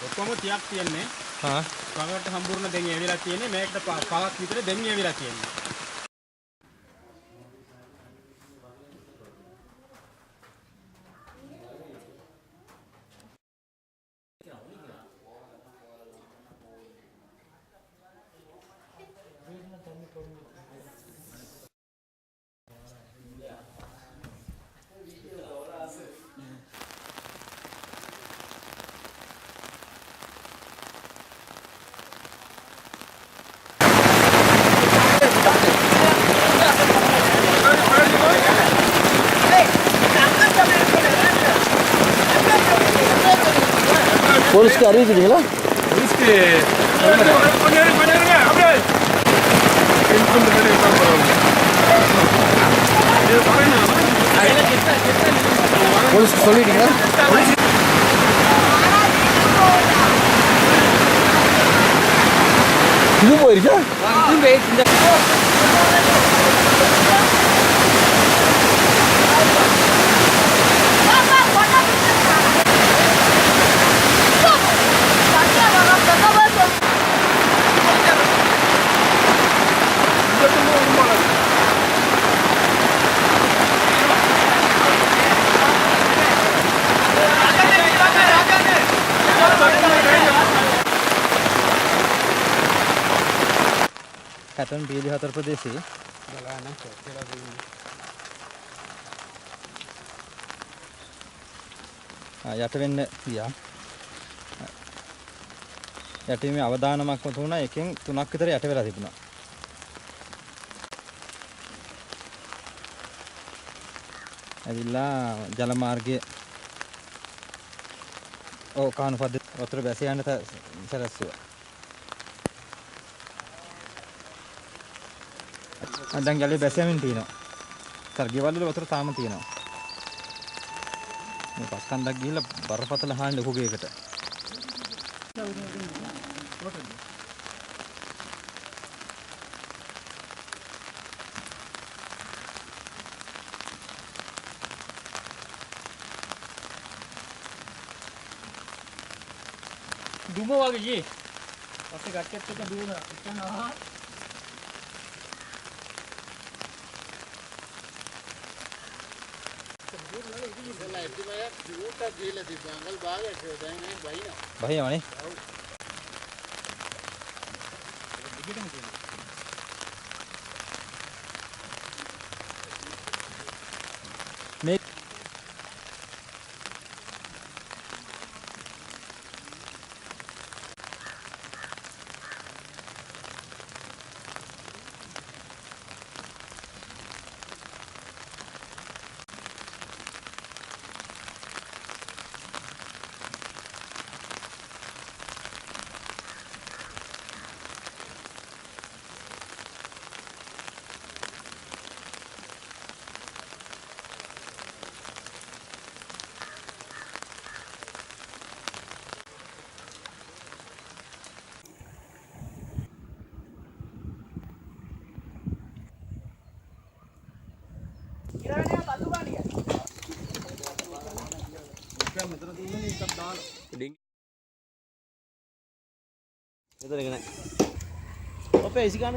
ඔක්කොම 30ක් තියෙන්නේ. වගකට සම්පූර්ණ දෙන් ඇවිලා තියෙන්නේ. මේකට පවක් විතර දෙන් ඇවිලා තියෙන්නේ. पुलिस की आ रही थी ना पुलिस के पुलिस खोली थी ना क्यों बोल रही है Katon Pili Hatar Pradesi. යට වෙන්න ගියා. යටීමේ අවදානමක් වුණා. එකෙන් 3ක් විතර යට වෙලා තිබුණා. ඇවිල්ලා ජල මාර්ගයේ කාණු පද්ධතිය වතුර බැස යන්න සැරැස්සුවා. දැන් ගලේ බැස යමින් තියෙනවා. තරගියවල වතුර තාම තියෙනවා. මේ පස්කන්දක් ගිහිල්ලා බරපතල හානි ලොකු ගේකට. දුම වගේ ගියේ. පස්සේ ගැට්ටෙත් එක දුවනවා. එතන ආහා. බහිනවනේ. මේ Apa sih kan